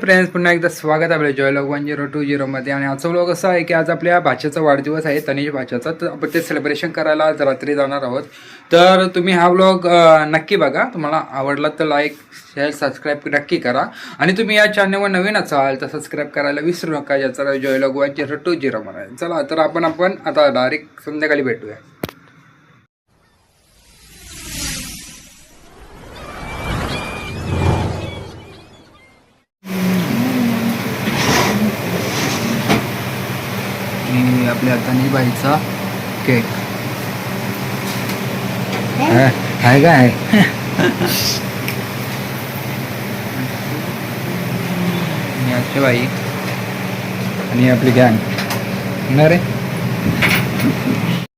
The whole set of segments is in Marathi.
फ्रेंड्स, पुन्हा एकदा स्वागत आहे आपल्या जॉयलॉग 1020 मध्ये. आणि आजचा व्लॉग असा आहे की आज आपल्या भाच्याचा वाढदिवस आहे, तनिष भाच्याचा. तर आपण ते सेलिब्रेशन करायला आज रात्री जाणार आहोत. तर तुम्ही हा व्लॉग नक्की बघा. तुम्हाला आवडला तर लाईक शेअर सबस्क्राईब नक्की करा. आणि तुम्ही या चॅनलवर नवीन असाल तर सबस्क्राईब करायला विसरू नका. याचा जॉयलॉग 1020 म्हणा. चला तर आपण आता डायरेक्ट संध्याकाळी भेटूया. आपल्या तनिष बाईचा केक आहे काय आणि अक्षय बाई आणि आपली गँग येणार आहे.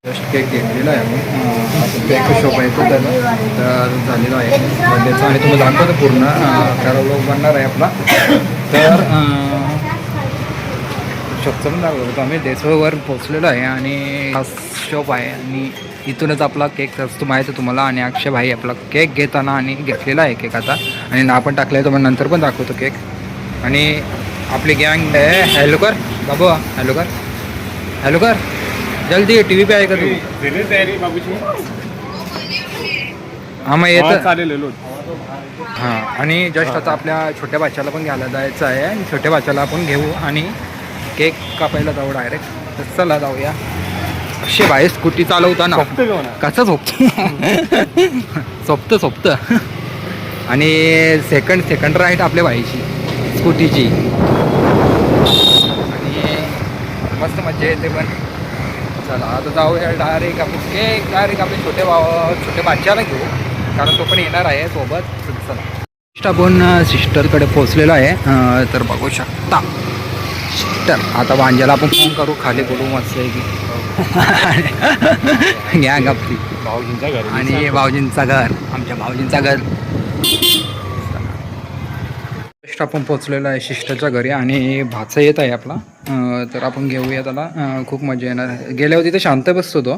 जस्ट केक घेतलेला आहे आपण. केक शॉप आहे तो त्याला तर झालेला आहे बर्थडेचा. आणि तुम्ही दाखवतो पूर्ण त्याला लोक बनणार आहे आपला. तर शॉपचं पण दाखवतो होतो आम्ही. देसोवर पोचलेलो आहे आणि हा शॉप आहे आणि इथूनच आपला केक असतो माहीत आहे तुम्हाला. आणि अक्षय भाई आपला केक घेताना आणि घेतलेला आहे केक आता. आणि नाव पण टाकलं आहे तो, पण नंतर पण दाखवतो केक. आणि आपली गँग आहे. हॅलो कर बाबू, हॅलो कर, हॅलो कर जल्दी. टी व्ही पे आहे का तू? हां मग येतं चालेल. हां. आणि जस्ट आता आपल्या छोट्या बाच्याला पण घ्यायला जायचं आहे. आणि छोट्या बाच्याला आपण घेऊ आणि केक कापायला जाऊ डायरेक्ट. तर चला जाऊया. अक्षय भाई स्कूटी चालवताना कसं सोपतं आणि सेकंड राईट आपल्या भाईची स्कूटीची. आणि मस्त मजा येते पण. चला आता जाऊया डायरेक्ट आपण केक डायरेक्ट आपल्या छोट्या बाच्याला घेऊ, कारण तो पण येणार आहे सोबत. चला आपण सिस्टरकडे पोचलेलो आहे. तर बघू शकता सिस्टर. आता भांज्याला आपण फोन करू, खाली बोलू मस्त आहे की घ्या गप्पी. भाऊजींचा घर आणि भाऊजींचा घर, आमच्या भाऊजींचा घर. जस्ट आपण पोचलेलो आहे सिस्टरच्या घरी आणि भाचा येत आहे आपला. तर आपण घेऊया त्याला. खूप मजा येणार. गेल्या होती तर शांत बसतो तो,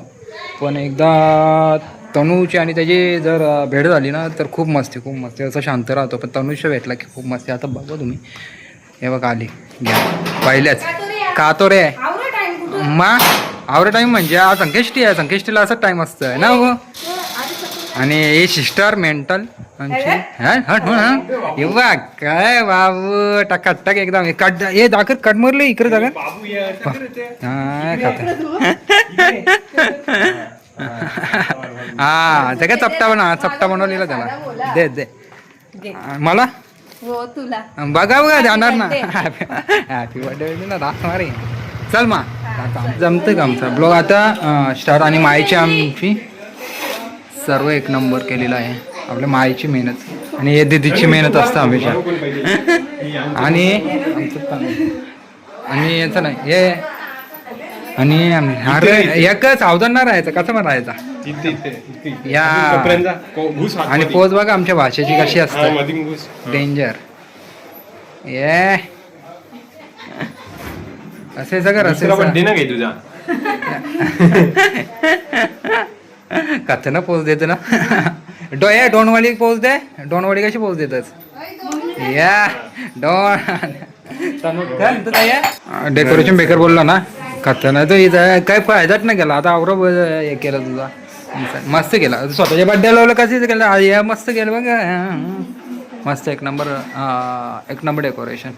पण एकदा तनूची आणि त्याची जर भेट झाली ना तर खूप मस्ती असं शांत राहतो. पण तनूच्या भेटला की खूप मस्ती. आता बघा तुम्ही, हे बघा आली घ्या पहिल्याच का तो रे मा आवडा टाईम म्हणजे आज संकेष्टी आहे. संकेष्टीला असं टाईम असतं ना हो. आणि हे सिस्टर मेंटल एव्हा काय बाबू टकाटक एकदम कट. हे दाखर कट मारले इकडे दाखर. हा ते काय चपटा बनवलेला त्याला. दे मला हो तुला बघा जाणार ना. हॅपी बर्थडे ना राहणार. चल मा जमतं का आमचा ब्लॉग आता स्टार्ट. आणि माईची आमची सर्व एक नंबर केलेला आहे. आपल्या माईची मेहनत आणि हे दिदीची मेहनत असतं हमेशा. आणि याचं नाही हे. आणि एकच सावधान राहायचं. कसं पण राहायचा या. आणि पोच बघा आमच्या भाषेची कशी असते, डेंजर. ये असे सगळं असे तुझा कथं पोच देत ना. डोनवाली पोच दे. डोनवाली कशी पोच देतच या डेकोरेशन बेकर बोलला ना. कथं तो काय फायदाच नाही केला. आता आवरा हे केलं तुझा मस्त केला. स्वतःच्या बड्डे लावलं कसं केलं. मस्त केलं बघ मस्त. एक नंबर डेकोरेशन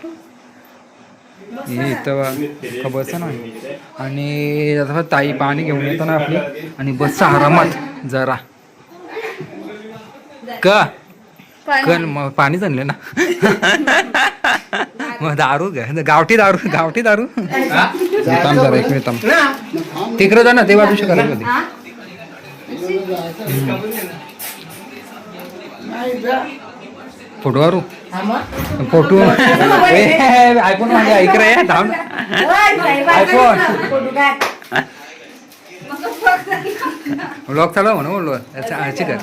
हे इथं खबरच ना. आणि आता ताई पाणी घेऊन येतो ना आपली. आणि बस आरामात जरा मग पाणीच आणले ना. मग दारू गावठी दारू जरा एक मिनिट तिकडे जा ना. ते वाटू शकत कधी फोटो मारू. फोटो आयफोन माझ्या ऐकरे थांब. आयफोन ब्लॉग चालू म्हणून बोललो ह्याची कर.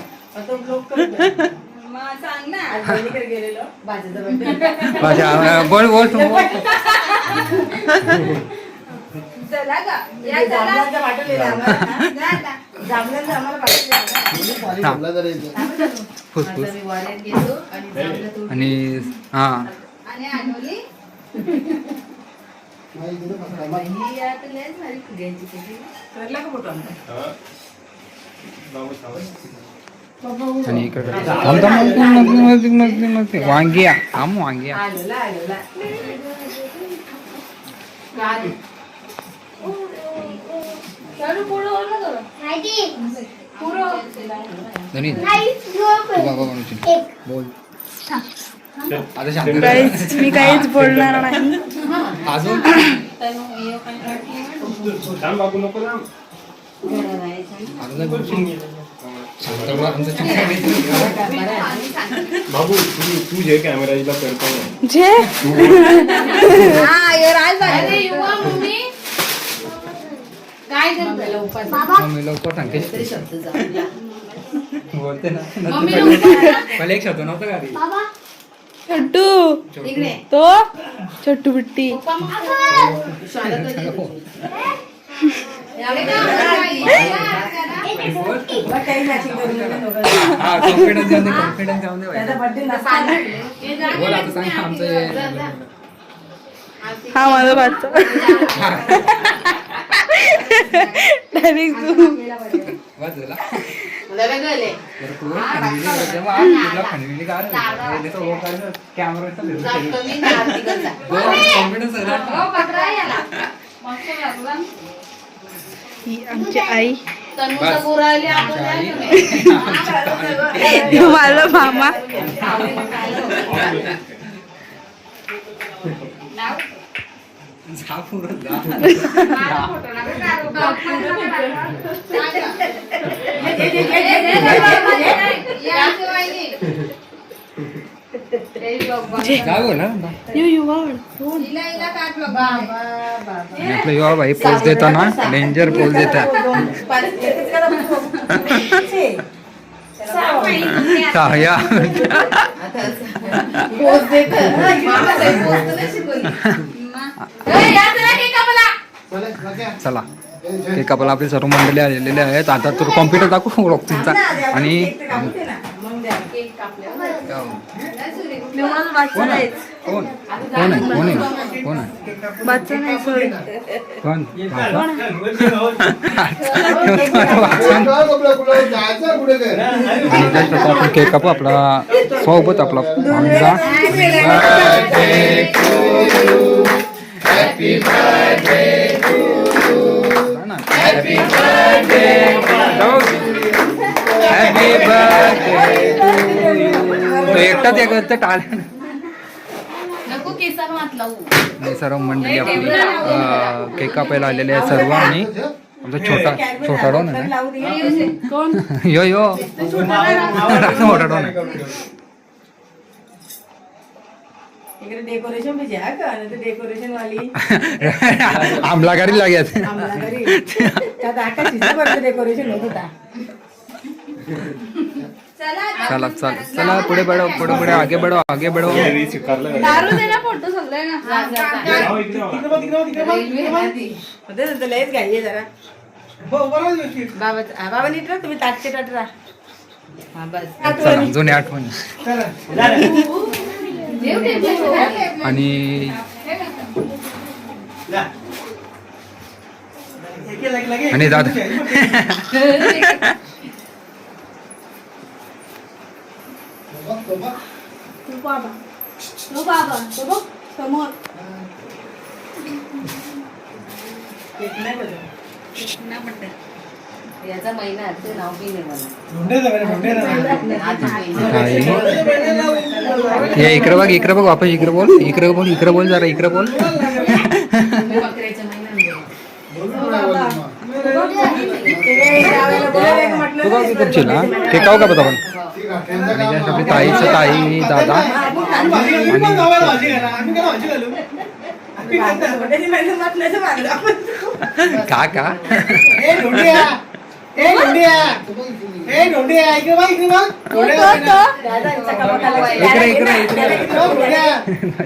बोल फुसफुस. आणि हां आणि इकडे वांगिया आम वांगिया बोल मी काहीच बोलणार नाही अजून बाबू तू जे कॅमेराला करतो जे मम्मी लवकर सांगते बोलते ना पहिले एक शब्द नव्हता गाडी छोटू तो छोटू बिट्टी कॉन्फिडन्स जाऊन दे बोल आता सांग आमचं हा माझा बाचा डायरेक्ट तू वाजला ही आमची आई कॅमेरा माझा मामा काय बोला आपलं युवा भाई पोच देताना डेंजर पोच देतात चला केक कापायला आपले सर्व मंडळी आलेले आहेत. आता तर कॉम्प्युटर दाखवू तुमचा आणि कोण आहे कोण आहे कोण आहे बाचा नाही सॉरी कोण आपण केक कापू आपला सोबत आपला एकटाच एक टाळ सर्व मंडळी आपली केक कापायला आलेले आहे सर्व आणि आमचा छोटा डॉन आहे ना यो यो मोठा डॉन आहे डेकोरेशन डेकोरेशन वाली आमला गाडी लागेल डेकोरेशन होत होता चला चला चला पुढे बढ़ो पुढे आगे बढ़ो दारू दे ना फोटो सगळे लयच घाई जरा बाबा नीट तुम्ही ताटचे ताट राहा चला जुने आठवण आणि आणि दादा समोर याचा महिना ते नाव बी नाही ये इकडे बघ वापस इकडे बोल जरा इकडे बोल तू बघ इकडची ना ते काव का बघा आपण आपली ताई दादा काका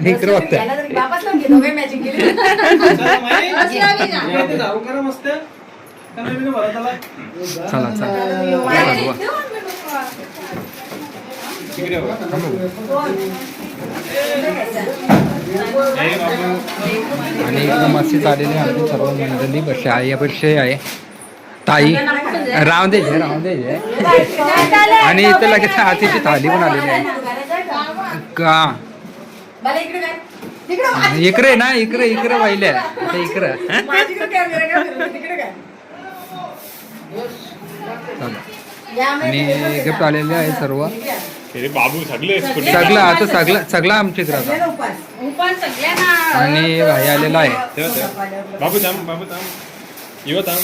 इकडे बघते चला चला इकडे बघा. ए बाबू. आणि एकदम मस्त चाललेली आमची सर्व मंडळी बसली आई अपेक्षा आहे ताई राव दे आणि इथं लगेच आतीची थाली पण आलेली आहे का इकडे ना इकडे वाहिले आता इकडे आणि गिफ्ट आलेले आहे सर्व अरे बाबू सगळे सगळं आमच्या इकडे आता आणि भाई आलेला आहे बाबू थांब येऊ थांब.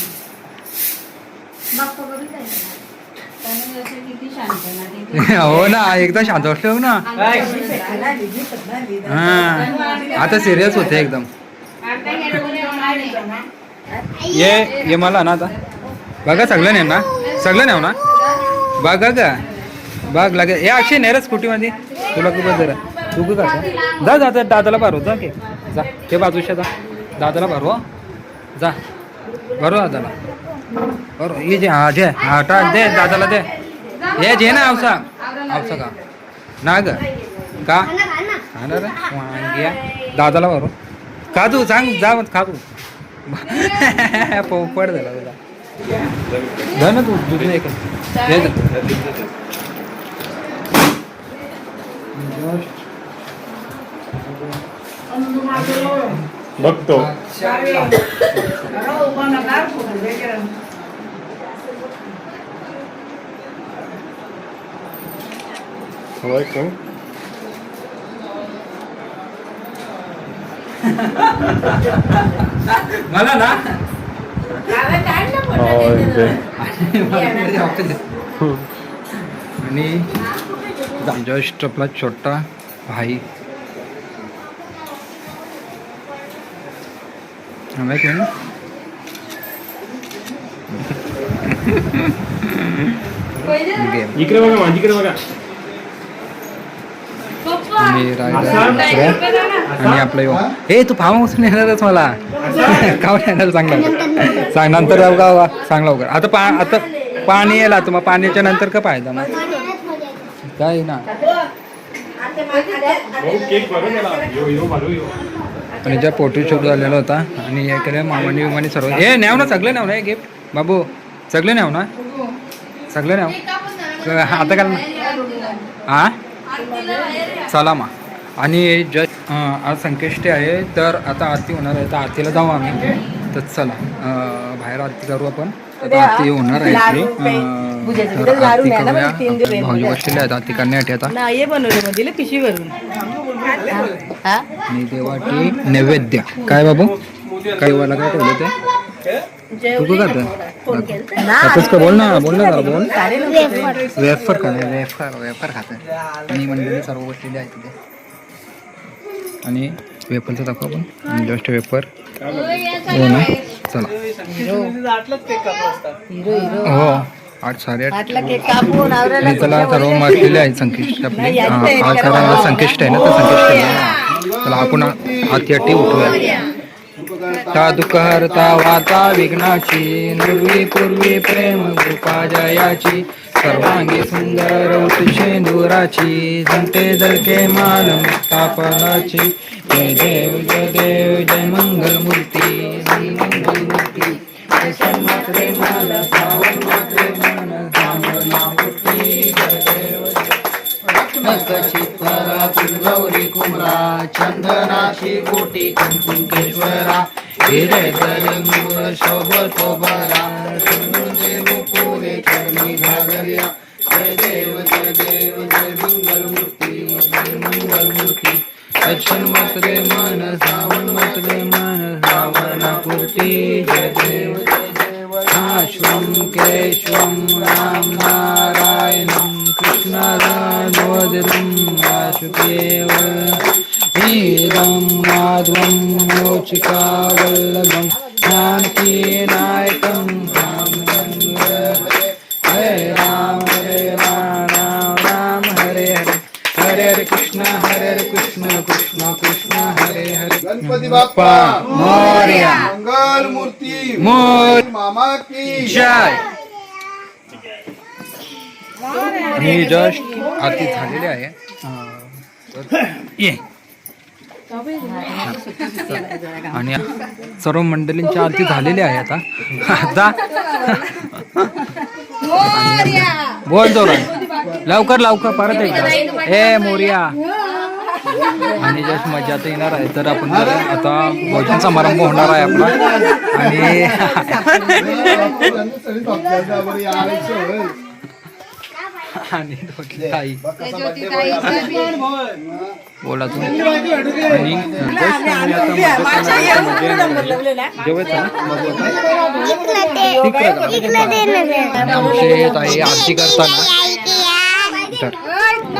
हो ना एकदा शांत बसलो ना हा आता सिरियस होते एकदम ये मला ना आता बघा सगळं नाही ना बघा का बघ लागे हे अक्षय नाही रे स्कूटीमध्ये तुला खूप जरा तू का जा दादाला भरव जा की जा ते बाजूच्या जा दादाला भरव जा भरव दादाला बरोबर ये जे हा टाक दे दादाला दे हे जे ना आवसा का ना ग का खाणार वांग्या दादाला बरो का तू सांग जा मग खा तू पोपट झाला तुला जा ना तू दूध एक बघतो. होय का? मला ना आणि जस्ट आपला छोटा भाई इकडे बघा माझीकडे बघा. आणि आपलं हे तू फार्म हाऊस येणारच मला का येणार चांगला सांग नंतर का चांगला वगैरे आता पाणी यायला तुम्हाला पाण्याच्या नंतर का फायदा मग काय ना आणि ज्या फोटोशूट झालेला होता आणि हे केलं मामानी सर्व हे न्याव ना सगळं न्याव ना हे गिफ्ट बाबू सगळे न्याव ना सगळे न्याव आता का हा चला मा आणि जस्ट आज संकष्टी आहे तर आता आरती होणार आहे तर आरतीला जाऊ आम्ही तर चला बाहेर आरती करू आपण आता आरती होणार आहे तर आरती करूया भाऊजी बसलेले आहेत आरती करण्यासाठी आता पिशवी भरून आणि देवाची नैवेद्य काय बाबू काय वाला काय ठेवलं ते तू का बोल ना जरा बोल वेफर खात आणि मंडळी सर्व बसलेली आहे तिथे आणि वेफरचं दाखव आपण आणि जस्ट वेफर हो ना चला हो 8:30 आणि त्याला सर्व मरलेले आहे संकष्ट आपली आज संकष्ट आहे ना तर संकष्ट चला आपण हाती उठूया ता दुःख हरता वाता विघ्नाची निर्वी पूर्वी प्रेम कृपा जयाची सर्वांगी सुंदर शेंदुराची जंटे जळके माल मुक्तापलाची जय देव जय मंगल मूर्ती मंगल मूर्ती मात्रे माल सावन मात्रे मन सावला मूर्ती जय देव चित्तरा गौरी कुमरा चंदनाची कोटी कुंकुकेश्वरा हिरे तरी मूळ शोभतो बरा देव पुरे चरणी घागर्या जय देव जय मंगल मूर्ती अक्षण मतरे मन सावना पूर्ती जय देव श्वं केशवं राम नारायणं कृष्णराजोदरं वासुदेव वीरं माधवं मोचिकावल्लभं जानकीनायकं हरे राम राम हरे हरे हरे कृष्ण कृष्ण कृष्ण हरे हरे गणपती बाप्पा मोरया मंगल मूर्ती मोर मामा की जय आणि जस्ट आरती झालेली आहे. तर ये आणि सर्व मंडळींची आरती झालेली आहे आता. आता बोल जोरात, लवकर लवकर परत एकदा ए मोर्या. आणि जस्ट मजा आता येणार आहे. तर आपण आता भोजन समारंभ होणार आहे आपला. आणि ताई बोला तू. आणि ताई आरती करताना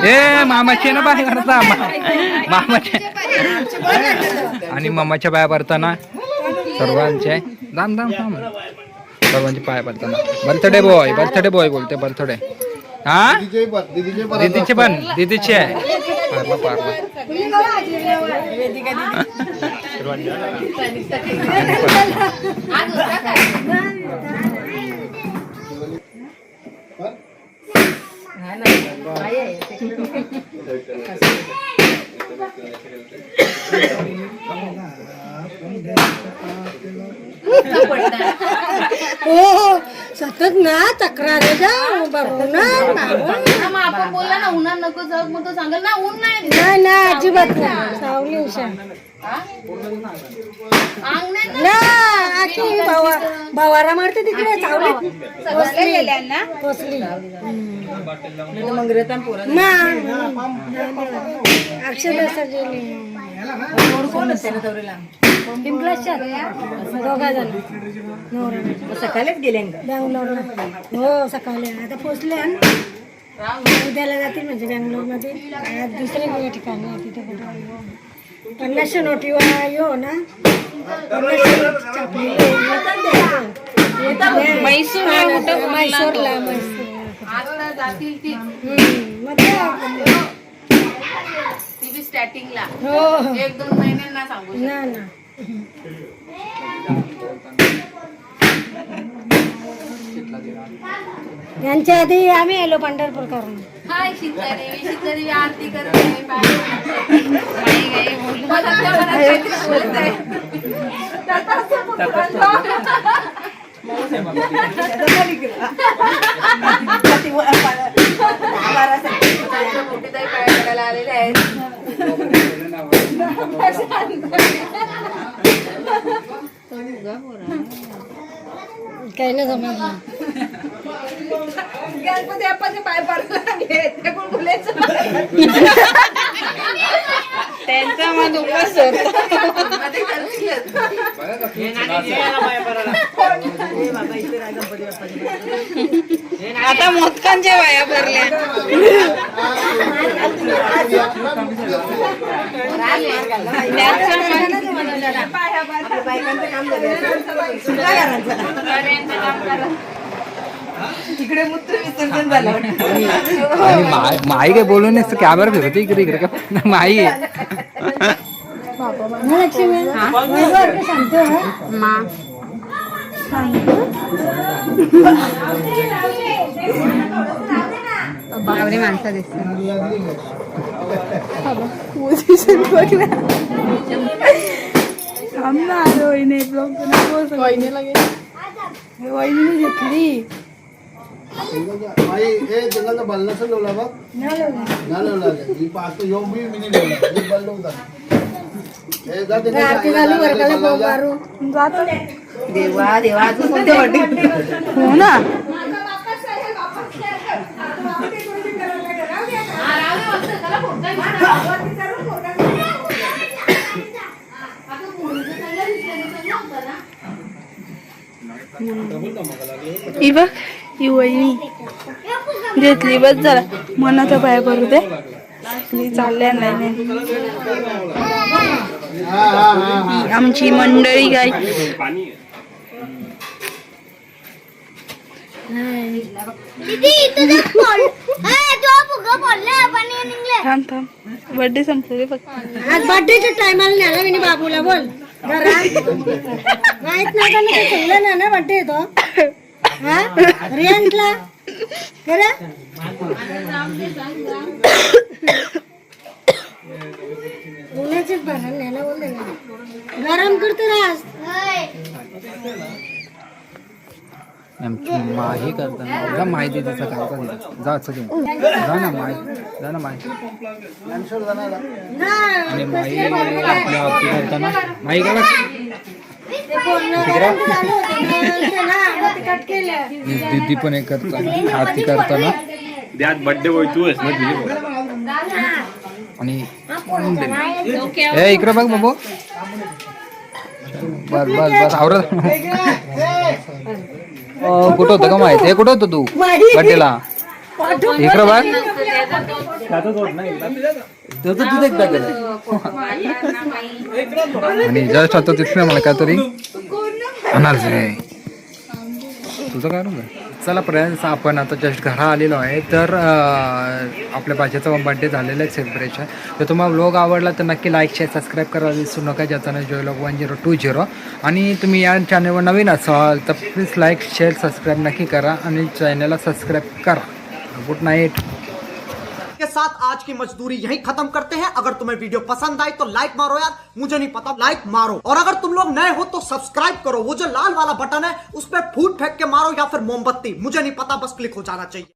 ए मामाचे ना बाय करता मामाचे आणि मामाच्या पाया पडताना सर्वांचे दाम दाम दाम सर्वांचे पाया पडताना बर्थडे बॉय बोलते बर्थडे. हा दीदीचे पण दीदीचे आहे. पारला सतत ना तक्रार आपण बोलला ना उन्हात नको जाऊ मग तो सांगेल ना ऊन नाही. नाही ना अजिबात नाही. सावली उषा भावारा मारते तिकडे सावली पोचली ना अक्षर दोघा जण सकाळीच गेले बँगलोरला. हो सकाळी आता पोचले उद्याला जातील म्हणजे बँगलोरमध्ये. दुसऱ्या ठिकाणी आहे तिथे कुठं 500 नोटी यो ना 500 मैसूरला स्टार्टिंगला हो 1-2 महिन्यांना सांगू ना ना. यांच्या आधी आम्ही आलो पंढरपूर करून. हाय शीतळी आरती करते मोठी ताई पाय पडायला आलेले आहेत. काही नाही जमत. गणपती बाप्पाचे पाय पडले ते कोण बोलायचं त्यांचा मग उपास आता मोदकांच्या वाया भरल्या. तिकडे मूत्र विसर्जन झालं. आणि माई काय बोलू नसतं कॅमेरा फिरते इकडे इकडे का माई बावरी माणसं दिसतात. वहिनी घेतली जंगल बल्ला से लोला बा ना लोला ये पास तो यो भी मिनी ये बल्लो होता ए जा दे आरती झाली वर्गाला मारू जातो. देवा देवा अजून कोणते वाटते हो ना. ही बघ ही वहिनी घेतली बस जरा मनाचा पाय करू दे चालल्या नाही. आमची मंडळी काय थांब थांब बर्थडे संपले फक्त. आज बर्थडेच्या टायमाला न्याला मी बाबूला बोल घरात माहित नाही का सांगलं ना बर्थडे येतो. हा रियांशला खरं उन्हाचीच भरण न्यायला बोलले गरम करतो रास आमची माही करताना जा माहिती त्याचा काय करता जा असं घेऊन जा ना माही आणि माही आपल्या आरती करताना माही करा कट केलं दीदी पण एक करताना आरती करताना द्यात बर्थडे होय तू आहेस ना तुझी आणि ए इकडे बघ बाबू बस बस बस आवरत कुठं होतं का माहिती हे कुठं होतं तू बड्डेला इकडं बघ आणि जस्ट आता तिथे मला काहीतरी अनारस आहे तुझं काय ना चला फ्रेंड्स आपण आता जस्ट घरा आलेलो आहे तर आपल्या भाच्याचा बड्डे झालेला आहे सेलिब्रेशन तर तुम्हाला व्लॉग आवडला तर नक्की लाईक शेअर सबस्क्राईब करायला विसरू नका ज्याचं जॉयलॉग 1020 आणि तुम्ही या चॅनलवर नवीन असाल तर प्लीज लाईक शेअर सबस्क्राईब नक्की करा आणि चॅनलला सबस्क्राईब करा गुड नाईट के साथ आज की मजदूरी यही खत्म करते हैं। अगर तुम्हें वीडियो पसंद आई तो लाइक मारो यार, मुझे नहीं पता, लाइक मारो। और अगर तुम लोग नए हो तो सब्सक्राइब करो, वो जो लाल वाला बटन है उस पर फूट फेंक के मारो या फिर मोमबत्ती, मुझे नहीं पता, बस क्लिक हो जाना चाहिए।